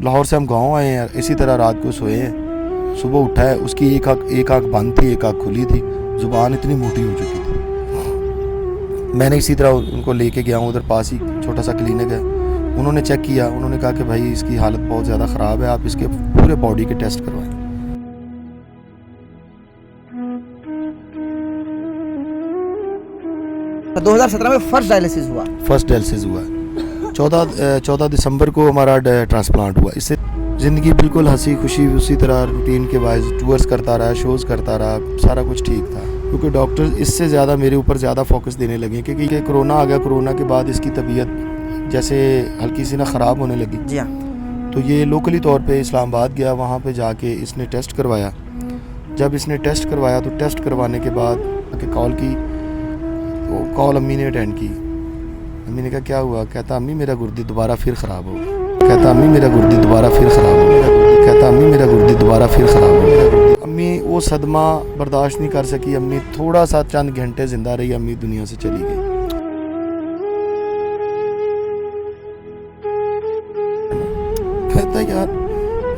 لاہور سے ہم گاؤں آئے ہیں، اسی طرح رات کو سوئے ہیں، صبح اٹھا ہے، اس کی ایک آنکھ بند تھی، ایک آنکھ کھلی تھی، زبان اتنی موٹی ہو چکی تھی۔ میں نے اسی طرح ان کو لے کے گیا ہوں، ادھر پاس ہی چھوٹا سا کلینک ہے، انہوں نے چیک کیا، انہوں نے کہا کہ بھائی اس کی حالت بہت زیادہ خراب ہے، آپ اس کے پورے باڈی کے ٹیسٹ کروائیں۔ 2017 میں فرسٹ ڈائلسس ہوا 14 دسمبر کو ہمارا ٹرانسپلانٹ ہوا۔ اس سے زندگی بالکل ہنسی خوشی اسی طرح روٹین کے باعث ٹورس کرتا رہا، شوز کرتا رہا، سارا کچھ ٹھیک تھا، کیونکہ ڈاکٹر اس سے زیادہ میرے اوپر زیادہ فوکس دینے لگے، کیونکہ کرونا آ گیا، کرونا کے بعد اس کی طبیعت جیسے ہلکی سی خراب ہونے لگی۔ جی ہاں۔ تو یہ لوکلی طور پہ اسلام آباد گیا، وہاں پہ جا کے اس نے ٹیسٹ کروایا۔ جب اس نے ٹیسٹ کروایا تو ٹیسٹ کروانے کے بعد کال کی، کال امی نے اٹینڈ کی۔ امی نے کہا کیا ہوا؟ کہتا امی میرا گردی دوبارہ پھر خراب ہو گیا، کہتا امی میرا گردی دوبارہ پھر خراب ہو گیا، کہتا امی میرا گردی دوبارہ پھر خراب ہو گیا۔ امی وہ صدمہ برداشت نہیں کر سکی، امی تھوڑا سا چند گھنٹے زندہ رہی، امی دنیا سے چلی گئی۔ کہتا یار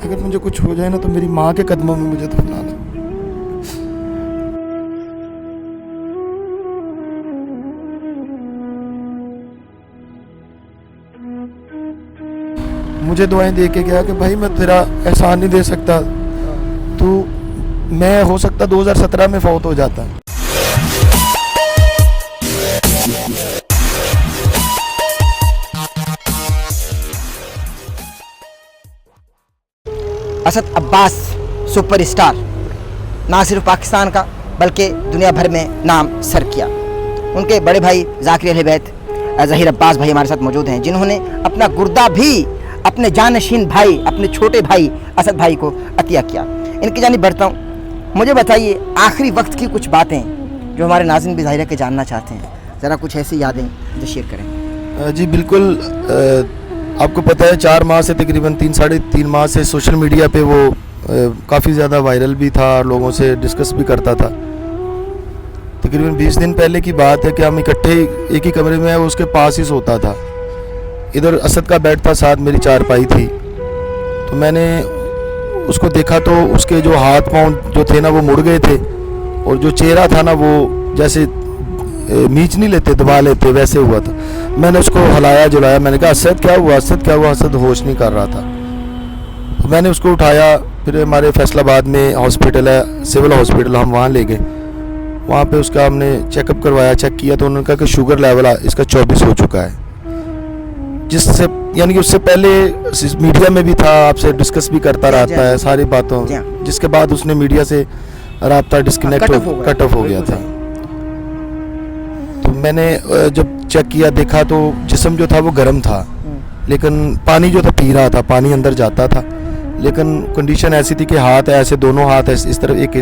اگر مجھے کچھ ہو جائے نا تو میری ماں کے قدموں میں مجھے دفنا لا۔ مجھے دعائیں دے کے گیا کہ بھائی میں تیرا احسان نہیں دے سکتا، تو میں ہو سکتا 2017 میں فوت ہو جاتا۔ اسد عباس سپر اسٹار نہ صرف پاکستان کا بلکہ دنیا بھر میں نام سر کیا۔ ان کے بڑے بھائی ذاکر اہل بیت ظہیر عباس بھائی ہمارے ساتھ موجود ہیں، جنہوں نے اپنا گردہ بھی اپنے جانشین بھائی، اپنے چھوٹے بھائی اسد بھائی کو عطیہ کیا۔ ان کی جانب بڑھتا ہوں، مجھے بتائیے آخری وقت کی کچھ باتیں جو ہمارے ناظرین بھی ظاہرہ کے جاننا چاہتے ہیں، ذرا کچھ ایسی یادیں جو شیئر کریں۔ جی بالکل، آپ کو پتہ ہے 4 ماہ سے تقریباً 3 ماہ سے سوشل میڈیا پہ وہ کافی زیادہ وائرل بھی تھا اور لوگوں سے ڈسکس بھی کرتا تھا۔ تقریباً 20 دن پہلے کی بات ہے کہ ہم اکٹھے ایک ہی کمرے میں اس کے پاس ہی سوتا تھا، ادھر اسد کا بیڈ تھا، ساتھ میری چارپائی تھی۔ تو میں نے اس کو دیکھا تو اس کے جو ہاتھ پاؤں جو تھے نا وہ مڑ گئے تھے، اور جو چہرہ تھا نا وہ جیسے میچ نہیں لیتے دبا لیتے ویسے ہوا تھا۔ میں نے اس کو ہلایا جلایا، میں نے کہا اسد کیا ہوا، اسد کیا ہوا؟ اسد ہوش نہیں کر رہا تھا۔ میں نے اس کو اٹھایا، پھر ہمارے فیصل آباد میں ہاسپٹل ہے، سول ہاسپٹل، ہم وہاں لے گئے۔ وہاں پہ اس کا ہم نے چیک اپ کروایا، چیک کیا تو انہوں نے کہا کہ شوگر لیول اس کا 24 ہو چکا ہے، جس سے یعنی کہ اس سے پہلے میڈیا میں بھی تھا، آپ سے ڈسکس بھی کرتا رہتا ہے ساری باتوں، جس کے بعد اس نے میڈیا سے رابطہ ڈسکنیکٹ کٹ آف ہو گیا تھا۔ تو میں نے جب چیک کیا دیکھا تو جسم جو تھا وہ گرم تھا، لیکن پانی جو تھا پی رہا تھا، پانی اندر جاتا تھا، لیکن کنڈیشن ایسی تھی کہ ہاتھ ایسے، دونوں ہاتھ اس طرف، ایک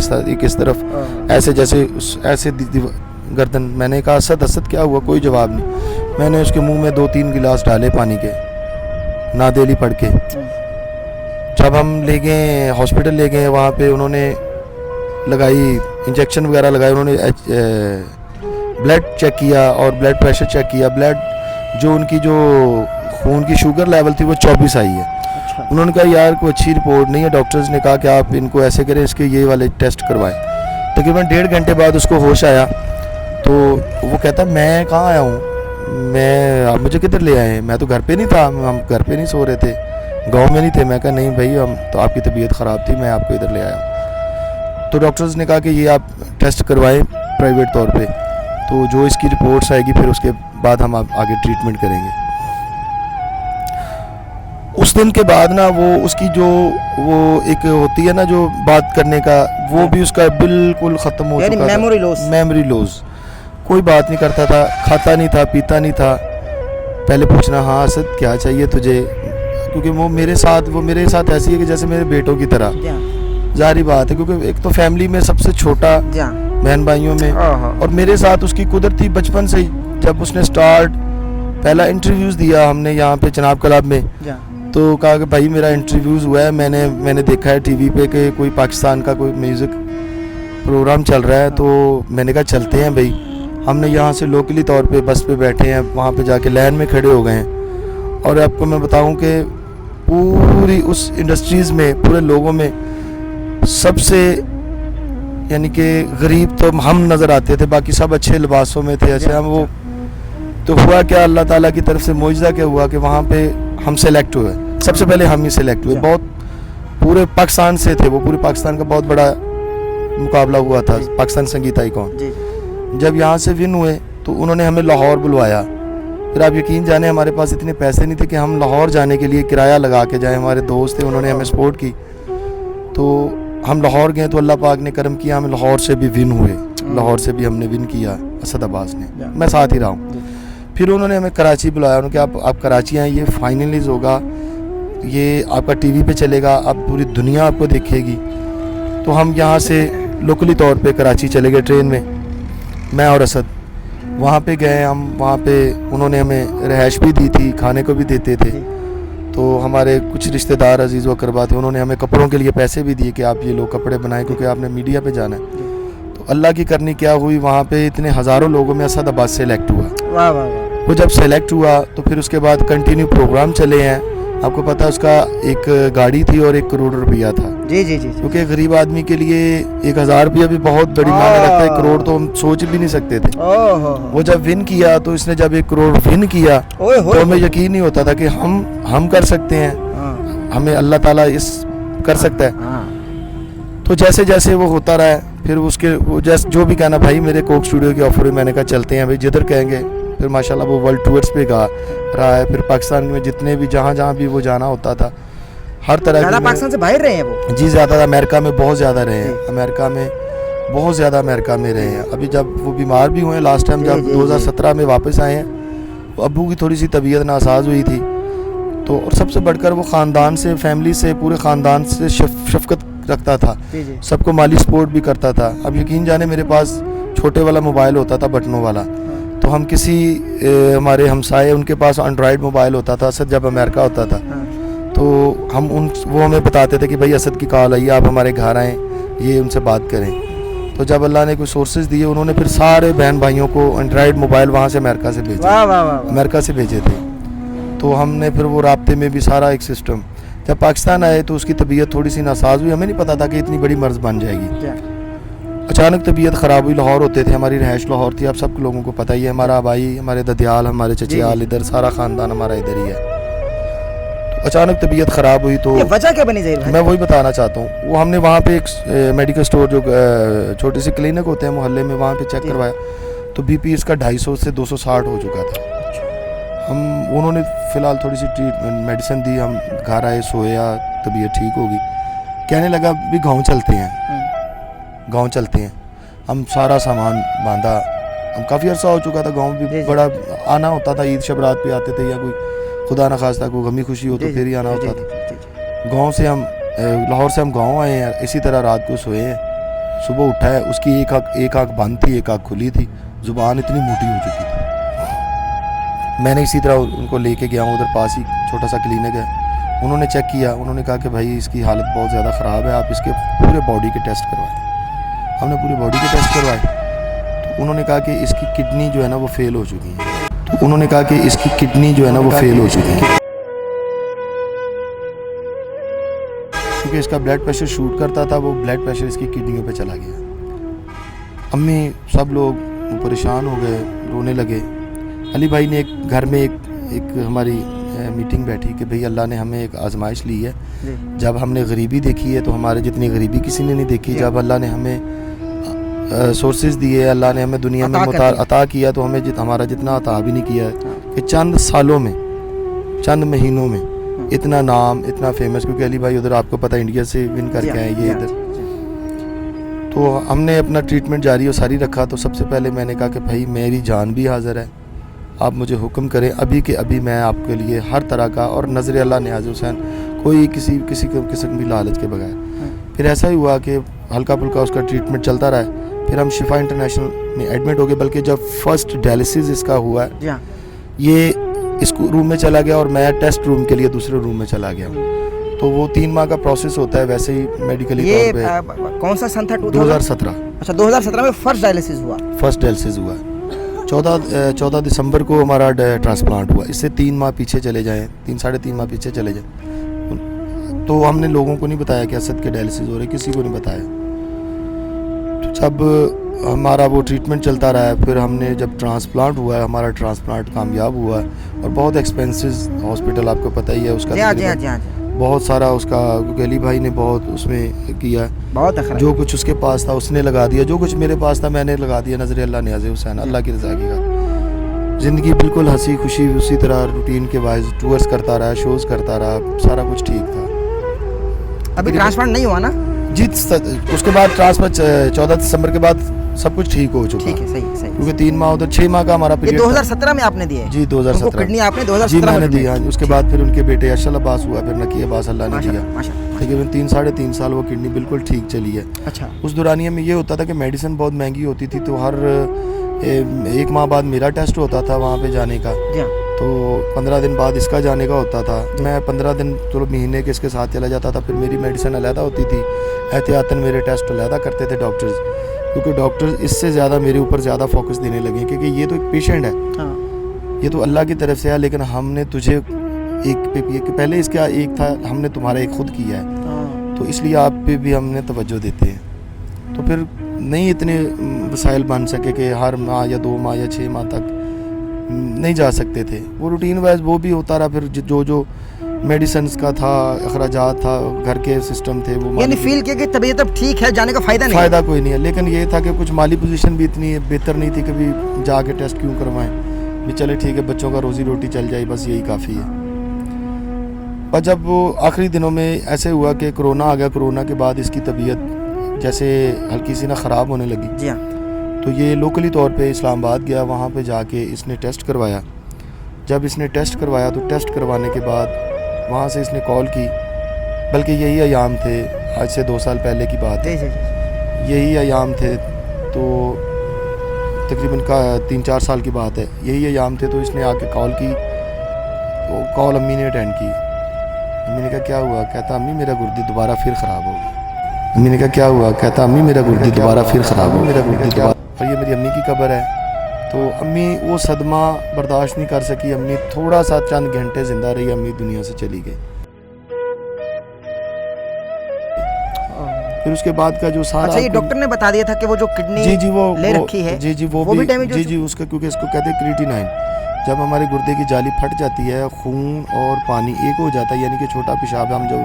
اس طرف، ایسے جیسے ایسے گردن۔ میں نے کہا اسد کیا ہوا؟ کوئی جواب نہیں۔ میں نے اس کے منہ میں 2-3 گلاس ڈالے پانی کے، نادیلی پڑھ کے۔ جب ہم لے گئے ہاسپٹل لے گئے، وہاں پہ انہوں نے لگائی انجیکشن وغیرہ لگائے، انہوں نے بلڈ چیک کیا اور بلڈ پریشر چیک کیا۔ بلڈ جو ان کی جو خون کی شوگر لیول تھی وہ 24 آئی ہے۔ انہوں نے کہا یار کوئی اچھی رپورٹ نہیں ہے، ڈاکٹرز نے کہا کہ آپ ان کو ایسے کریں، اس کے یہ والے ٹیسٹ کروائیں۔ تقریباً 1.5 گھنٹے بعد اس کو ہوش آیا، تو وہ کہتا میں کہاں آیا ہوں، آپ مجھے کدھر لے آئے ہیں؟ میں تو گھر پہ نہیں تھا، ہم گھر پہ نہیں سو رہے تھے، گاؤں میں نہیں تھے۔ میں کہا نہیں بھائی، ہم تو آپ کی طبیعت خراب تھی، میں آپ کو ادھر لے آیا ہوں۔ تو ڈاکٹرز نے کہا کہ یہ آپ ٹیسٹ کروائیں پرائیویٹ طور پہ، تو جو اس کی رپورٹس آئے گی پھر اس کے بعد ہم آگے ٹریٹمنٹ کریں گے۔ اس دن کے بعد نا وہ اس کی جو وہ ایک ہوتی ہے نا جو بات کرنے کا، وہ بھی اس کا بالکل ختم ہو چکا تھا، میموری لوز، کوئی بات نہیں کرتا تھا، کھاتا نہیں تھا، پیتا نہیں تھا۔ پہلے پوچھنا ہاں اسد کیا چاہیے تجھے، کیونکہ وہ میرے ساتھ ایسی ہے کہ جیسے میرے بیٹوں کی طرح، ظاہری بات ہے، کیونکہ ایک تو فیملی میں سب سے چھوٹا بہن بھائیوں میں، اور میرے ساتھ اس کی قدرتی بچپن سے جب اس نے سٹارٹ پہلا انٹرویوز دیا ہم نے یہاں پہ چناب کلب میں، تو کہا کہ بھائی میرا انٹرویوز ہوا ہے، میں نے دیکھا ہے ٹی وی پہ کہ کوئی پاکستان کا کوئی میوزک پروگرام چل رہا ہے، تو میں نے کہا چلتے ہیں بھائی۔ ہم نے یہاں سے لوکلی طور پہ بس پہ بیٹھے ہیں، وہاں پہ جا کے لائن میں کھڑے ہو گئے ہیں، اور آپ کو میں بتاؤں کہ پوری اس انڈسٹریز میں پورے لوگوں میں سب سے یعنی کہ غریب تو ہم نظر آتے تھے, باقی سب اچھے لباسوں میں تھے ایسے ہم. وہ تو ہوا کیا, اللہ تعالیٰ کی طرف سے معجزہ کیا ہوا کہ وہاں پہ ہم سلیکٹ ہوئے. سب سے پہلے ہم ہی سلیکٹ ہوئے. بہت پورے پاکستان سے تھے, وہ پورے پاکستان کا بہت بڑا مقابلہ ہوا تھا, پاکستان سنگیت آئیکن. جب یہاں سے ون ہوئے تو انہوں نے ہمیں لاہور بلوایا. پھر آپ یقین جانے ہمارے پاس اتنے پیسے نہیں تھے کہ ہم لاہور جانے کے لیے کرایہ لگا کے جائیں. ہمارے دوست تھے, انہوں نے ہمیں سپورٹ کی, تو ہم لاہور گئے. تو اللہ پاک نے کرم کیا, ہم لاہور سے بھی ون ہوئے. لاہور سے بھی ہم نے ون کیا, اسد عباس نے, میں ساتھ ہی رہا ہوں. پھر انہوں نے ہمیں کراچی بلایا. انہوں نے کہا آپ کراچی آئیں, یہ فائنلائز ہوگا, یہ آپ کا ٹی وی پہ چلے گا, آپ پوری دنیا آپ کو دیکھے گی. تو ہم یہاں سے لوکلی طور پہ کراچی چلے گئے ٹرین میں, میں اور اسد. وہاں پہ گئے ہم, وہاں پہ انہوں نے ہمیں رہائش بھی دی تھی, کھانے کو بھی دیتے تھے. تو ہمارے کچھ رشتہ دار عزیز و اقربا تھے, انہوں نے ہمیں کپڑوں کے لیے پیسے بھی دیے کہ آپ یہ لوگ کپڑے بنائیں کیونکہ آپ نے میڈیا پہ جانا ہے. تو اللہ کی کرنی کیا ہوئی, وہاں پہ اتنے ہزاروں لوگوں میں اسد عباس سلیکٹ ہوا. واہ واہ واہ. وہ جب سلیکٹ ہوا تو پھر اس کے بعد کنٹینیو پروگرام چلے ہیں. آپ کو پتہ اس کا ایک گاڑی تھی اور 1 کروڑ روپیہ تھا. جی جی جی. کیونکہ غریب آدمی کے لیے 1000 روپیہ بھی بہت بڑی معنی رکھتا ہے, 1 کروڑ تو ہم سوچ بھی نہیں سکتے تھے. وہ جب ون کیا تو اس نے جب 1 کروڑ ون کیا تو ہمیں یقین نہیں ہوتا تھا کہ ہم کر سکتے ہیں, ہمیں اللہ تعالیٰ اس کر سکتا ہے. تو جیسے جیسے وہ ہوتا رہا ہے, پھر اس کے جیسے جو بھی کہنا بھائی میرے کوک اسٹوڈیو کی آفر ہوئی, میں نے کہا چلتے ہیں بھائی جدھر کہیں گے. پھر ماشاءاللہ وہ ورلڈ ٹورس پہ گا رہا ہے. پھر پاکستان میں جتنے بھی جہاں بھی وہ جانا ہوتا تھا ہر طرح زیادہ پاکستان سے باہر رہے ہیں وہ. جی زیادہ امریکہ میں بہت زیادہ رہے ہیں, امریکہ میں بہت زیادہ امریکہ میں رہے ہیں. ابھی جب وہ بیمار بھی ہوئے ہیں لاسٹ ٹائم جب 2017 میں واپس آئے ہیں, ابو کی تھوڑی سی طبیعت ناساز ہوئی تھی. تو اور سب سے بڑھ کر وہ خاندان سے, فیملی سے, پورے خاندان سے شفقت رکھتا تھا, سب کو مالی سپورٹ بھی کرتا تھا. اب یقین جانے میرے پاس چھوٹے والا موبائل ہوتا تھا بٹنوں والا, تو ہم کسی ہمارے ہمسائے ان کے پاس اینڈرائڈ موبائل ہوتا تھا. اسد جب امریکہ ہوتا تھا تو وہ ہمیں بتاتے تھے کہ بھائی اسد کی کال آئی ہے, آپ ہمارے گھر آئیں, یہ ان سے بات کریں. تو جب اللہ نے کوئی سورسز دیے, انہوں نے پھر سارے بہن بھائیوں کو اینڈرائڈ موبائل وہاں سے امریکہ سے بھیجے, امریکہ سے بھیجے تھے. تو ہم نے پھر وہ رابطے میں بھی سارا ایک سسٹم. جب پاکستان آئے تو اس کی طبیعت تھوڑی سی ناساز ہوئی, ہمیں نہیں پتا تھا کہ اتنی بڑی مرض بن جائے گی. اچانک طبیعت خراب ہوئی. لاہور ہوتے تھے, ہماری رہائش لاہور تھی, آپ سب لوگوں کو پتہ ہی ہے. ہمارا بھائی, ہمارے ددیال, ہمارے چچیال, ادھر سارا خاندان ہمارا ادھر ہی ہے. اچانک طبیعت خراب ہوئی تو وجہ کیا بنی ظاہر بھائی؟ میں وہی بتانا چاہتا ہوں. وہ ہم نے وہاں پہ ایک میڈیکل اسٹور جو چھوٹے سے کلینک ہوتے ہیں محلے میں, وہاں پہ چیک کروایا تو بی پی اس کا 250 سے 260 ہو چکا تھا. انہوں نے فی الحال تھوڑی سی ٹریٹمنٹ میڈیسن دی, ہم گھر آئے, سویا, طبیعت ٹھیک ہوگی. کہنے لگا بھی گاؤں چلتے ہیں. ہم سارا سامان باندھا, ہم کافی عرصہ ہو چکا تھا, گاؤں بھی بڑا آنا ہوتا تھا, عید شبرات پہ آتے تھے, یا کوئی خدا نخواستہ کوئی غمی خوشی ہو تو پھر ہی آنا ہوتا تھا. گاؤں سے ہم لاہور سے ہم گاؤں آئے ہیں, اسی طرح رات کو سوئے ہیں. صبح اٹھا ہے, اس کی ایک آنکھ بند تھی, ایک آنکھ کھلی تھی, زبان اتنی موٹی ہو چکی تھی. میں نے اسی طرح ان کو لے کے گیا ہوں, ادھر پاس ہی چھوٹا سا کلینک ہے. انہوں نے چیک کیا, انہوں نے کہا کہ بھائی اس کی حالت بہت زیادہ خراب ہے, آپ اس کے پورے باڈی کے ٹیسٹ کروائیں. ہم نے پوری باڈی کے ٹیسٹ کروائے تو انہوں نے کہا کہ اس کی کڈنی جو ہے نا وہ فیل ہو چکی ہے. کیونکہ اس کا بلڈ پریشر شوٹ کرتا تھا, وہ بلڈ پریشر اس کی کڈنیوں پہ چلا گیا. امی سب لوگ پریشان ہو گئے, رونے لگے. علی بھائی نے ایک گھر میں ایک ہماری میٹنگ بیٹھی کہ بھئی اللہ نے ہمیں ایک آزمائش لی ہے. جب ہم نے غریبی دیکھی ہے تو ہمارے جتنی غریبی کسی نے نہیں دیکھی. جب اللہ نے ہمیں سورسز دیے, اللہ نے ہمیں دنیا میں عطا کیا, تو ہمیں ہمارا جتنا عطا بھی نہیں کیا کہ چند سالوں میں, چند مہینوں میں اتنا نام, اتنا فیمس. کیونکہ علی بھائی ادھر آپ کو پتہ انڈیا سے ون کر کے آئے یہ ادھر. تو ہم نے اپنا ٹریٹمنٹ جاری و ساری رکھا. تو سب سے پہلے میں نے کہا کہ بھائی میری جان بھی حاضر ہے, آپ مجھے حکم کریں ابھی کہ ابھی میں آپ کے لیے ہر طرح کا, اور نظر اللہ نیاز حسین, کوئی کسی قسم بھی لالچ کے بغیر. پھر ایسا ہی ہوا کہ ہلکا پھلکا اس کا ٹریٹمنٹ چلتا رہا. پھر ہم شفا انٹرنیشنل میں ایڈمٹ ہو گئے. بلکہ جب فرسٹ ڈائلسس اس کا ہوا ہے, یہ اس روم میں چلا گیا اور میں ٹیسٹ روم کے لیے دوسرے روم میں چلا گیا. تو وہ 3 ماہ کا پروسیس ہوتا ہے ویسے ہی میڈیکلی طور پہ. کون سا سن تھا؟ 2017. اچھا 2017 میں فرسٹ ڈائلسس ہوا. 14 دسمبر کو ہمارا ٹرانسپلانٹ ہوا. اس سے 3 ماہ پیچھے چلے جائیں, 3 ساڑھے 3 ماہ پیچھے چلے جائیں. تو ہم نے لوگوں کو نہیں بتایا کہ اسد کے ڈائلسس ہو رہے, کسی کو نہیں بتایا. تو جب ہمارا وہ ٹریٹمنٹ چلتا رہا ہے, پھر ہم نے جب ٹرانسپلانٹ ہوا ہے, ہمارا ٹرانسپلانٹ کامیاب ہوا ہے, اور بہت ایکسپینسز ہاسپٹل آپ کو پتہ ہی ہے اس کا, بہت سارا اس کا, کیونکہ علی بھائی نے بہت اس میں کیا, بہت جو کچھ اس کے پاس تھا اس نے لگا دیا, جو کچھ میرے پاس تھا میں نے لگا دیا. نظر اللہ نیاز حسین, اللہ کی رضا کی بات. زندگی بالکل ہنسی خوشی اسی طرح روٹین کے باعث ٹورس کرتا رہا, شوز کرتا رہا, سارا کچھ ٹھیک تھا. ابھی ٹرانسپلانٹ نہیں ہوا نا؟ جی اس کے بعد ٹرانسپلانٹ 14 دسمبر کے بعد سب کچھ ٹھیک ہو چکا. ٹھیک ہے, صحیح. کیونکہ 3 ماہ ادھر 6 ماہ کا ہمارا پیریڈ 2017 میں آپ نے دیا ہے؟ جی 2017 کڈنی آپ نے 2017 جی میں نے دیا. اس کے بعد پھر ان کے بیٹے ارشل عباس ہوا, پھر نکی عباس اللہ نے دیا. تقریباً 3-3.5 سال وہ کڈنی بالکل ٹھیک چلی ہے. اچھا. اس دورانیے میں یہ ہوتا تھا کہ میڈیسن بہت مہنگی ہوتی تھی, تو ہر 1 ماہ بعد میرا ٹیسٹ ہوتا تھا وہاں پہ جانے کا, تو 15 دن بعد اس کا جانے کا ہوتا تھا. میں 15 دن چلو مہینے کے اس کے ساتھ چلا جاتا تھا. پھر میری میڈیسن علیحدہ ہوتی تھی, احتیاطاً میرے ٹیسٹ علیحدہ کرتے تھے ڈاکٹرز, کیونکہ ڈاکٹرز اس سے زیادہ میرے اوپر زیادہ فوکس دینے لگے, کیونکہ یہ تو ایک پیشنٹ ہے, یہ تو اللہ کی طرف سے ہے, لیکن ہم نے تجھے ایک پہلے اس کا ایک تھا, ہم نے تمہارا ایک خود کیا ہے, تو اس لیے آپ پہ بھی ہم نے توجہ دیتے ہیں. تو پھر نہیں اتنے وسائل بن سکے کہ ہر ماہ یا 2 ماہ یا 6 ماہ تک نہیں جا سکتے تھے. وہ روٹین وائز وہ بھی ہوتا رہا. پھر جو میڈیسنز کا تھا, اخراجات تھا, گھر کے سسٹم تھے, وہ یعنی فیل کیا کہ طبیعت اب ٹھیک ہے, جانے کا فائدہ کوئی نہیں ہے. لیکن یہ تھا کہ کچھ مالی پوزیشن بھی اتنی بہتر نہیں تھی کہ بھی جا کے ٹیسٹ کیوں کروائیں, بھی چلے ٹھیک ہے بچوں کا روزی روٹی چل جائے, بس یہی کافی ہے. اور جب وہ آخری دنوں میں ایسے ہوا کہ کرونا آ گیا, کرونا کے بعد اس کی طبیعت جیسے ہلکی سی خراب ہونے لگی. جی ہاں. تو یہ لوکلی طور پہ اسلام آباد گیا, وہاں پہ جا کے اس نے ٹیسٹ کروایا. جب اس نے ٹیسٹ کروایا تو ٹیسٹ کروانے کے بعد وہاں سے اس نے کال کی, بلکہ یہی ایام تھے, آج سے 2 سال پہلے کی بات ہے, یہی ایام تھے, تو تقریباً 3-4 سال کی بات ہے, یہی ایام تھے. تو اس نے آ کے کال کی, وہ کال امی نے اٹینڈ کی. امی نے کہا کیا ہوا؟ کہتا امی میرا گردی دوبارہ پھر خراب ہو گیا. امی نے کہا کیا ہوا؟ کہتا امی میرا گردی دوبارہ پھر خراب ہو گیا. اور یہ میری امی کی قبر ہے. تو امی وہ صدمہ برداشت نہیں کر سکی, امی تھوڑا سا چند گھنٹے زندہ رہی, امی دنیا سے چلی گئی. پھر اس کے بعد کا جو سارا, اچھا یہ ڈاکٹر نے بتا دیا تھا کہ وہ جو کڈنی لے رکھی ہے وہ بھی ڈیمیج, اس کا, کیونکہ اس کو کہتے ہیں کریٹینائن. جب ہمارے گردے کی جالی پھٹ جاتی ہے, خون اور پانی ایک ہو جاتا ہے, یعنی کہ چھوٹا پیشاب ہم جو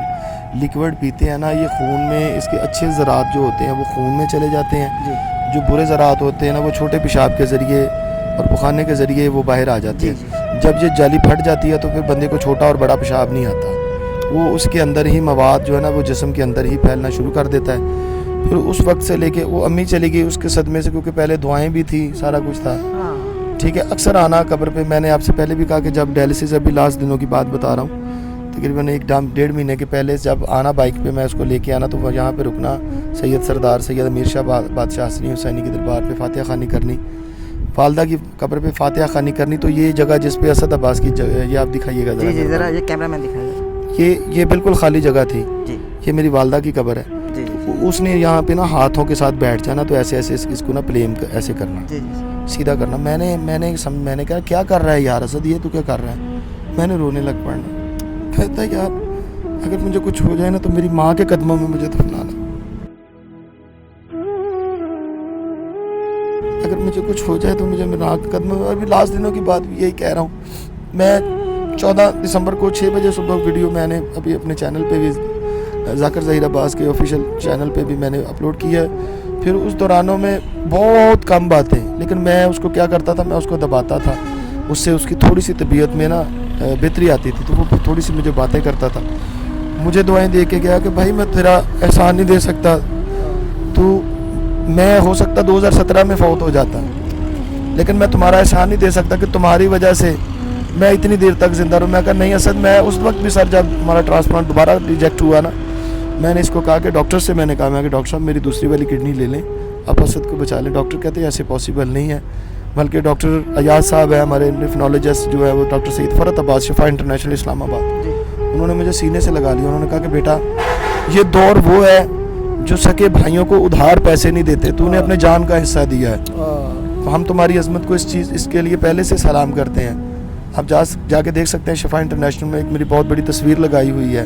لیکوڈ پیتے ہیں نا, یہ خون میں اس کے اچھے ذرات جو ہوتے ہیں وہ خون میں چلے جاتے ہیں, جو برے ذرات ہوتے ہیں نا وہ چھوٹے پیشاب کے ذریعے اور پخانے کے ذریعے وہ باہر آ جاتے ہیں. جب یہ جالی پھٹ جاتی ہے تو پھر بندے کو چھوٹا اور بڑا پیشاب نہیں آتا, وہ اس کے اندر ہی مواد جو ہے نا وہ جسم کے اندر ہی پھیلنا شروع کر دیتا ہے. پھر اس وقت سے لے کے وہ امی چلی گئی اس کے صدمے سے, کیونکہ پہلے دعائیں بھی تھی, سارا کچھ تھا. ٹھیک ہے, اکثر آنا قبر پہ. میں نے آپ سے پہلے بھی کہا کہ جب ڈائلسس, ابھی لاسٹ دنوں کی بات بتا رہا ہوں, تقریباً 1-1.5 مہینے کے پہلے جب آنا بائک پہ میں اس کو لے کے آنا, تو یہاں پہ رکنا, سید سردار سید امیر شاہ بادشاہ حسنی حسینی کے دربار پہ فاتحہ خوانی کرنی, والدہ کی قبر پہ فاتحہ خوانی کرنی. تو یہ جگہ جس پہ اسد عباس کی جگہ, یہ آپ دکھائیے گا ذرا, یہ کیمرہ مین دکھائیے, یہ بالکل خالی جگہ تھی. یہ میری والدہ کی قبر ہے. اس نے یہاں پہ نا ہاتھوں کے ساتھ بیٹھ جانا, تو ایسے اس کو نا پلیم ایسے کرنا, سیدھا کرنا. میں نے کہا کیا کر رہا ہے یار اسد, یہ تو کیا کر رہا ہے؟ میں نے رونے لگ پڑنا. کہتا ہے یار اگر مجھے کچھ ہو جائے نا تو میری ماں کے قدموں میں مجھے دفنانا, اگر مجھے کچھ ہو جائے تو مجھے میری ماں کے قدموں میں. ابھی لاسٹ دنوں کی بات یہی کہہ رہا ہوں. میں 14 دسمبر کو 6 بجے صبح ویڈیو میں نے ابھی اپنے چینل پہ بھی, ذاکر ظہیر عباس کے آفیشیل چینل پہ بھی میں نے اپلوڈ کیا ہے. پھر اس دورانوں میں بہت کم باتیں, لیکن میں اس کو کیا کرتا تھا, میں اس کو دباتا تھا, اس سے اس کی تھوڑی سی طبیعت میں نا بہتری آتی تھی, تو وہ تھوڑی سی مجھے باتیں کرتا تھا. مجھے دعائیں دے کے گیا کہ بھائی میں تیرا احسان نہیں دے سکتا, تو میں ہو سکتا 2017 میں فوت ہو جاتا, لیکن میں تمہارا احسان نہیں دے سکتا کہ تمہاری وجہ سے میں اتنی دیر تک زندہ رہوں. میں کہا نہیں اسد, میں اس وقت بھی سر جب ہمارا ٹرانسپلانٹ دوبارہ ریجیکٹ ہوا نا, میں نے اس کو کہا کہ ڈاکٹر سے میں نے کہا کہ ڈاکٹر صاحب میری دوسری والی کڈنی لے لیں, آپ اسد کو بچا لیں. ڈاکٹر کہتے ہیں ایسے پاسبل نہیں ہے, بلکہ ڈاکٹر ایاز صاحب ہے ہمارے نیفرولوجسٹ جو ہے, وہ ڈاکٹر سید فرحت عباس شفا انٹرنیشنل اسلام آباد, انہوں نے مجھے سینے سے لگا لیا. انہوں نے کہا کہ بیٹا یہ دور وہ ہے جو سکے بھائیوں کو ادھار پیسے نہیں دیتے, تو نے اپنے جان کا حصہ دیا ہے, تو ہم تمہاری عظمت کو اس کے لیے پہلے سے سلام کرتے ہیں. آپ جا کے دیکھ سکتے ہیں, شفا انٹرنیشنل میں ایک میری بہت بڑی تصویر لگائی ہوئی ہے,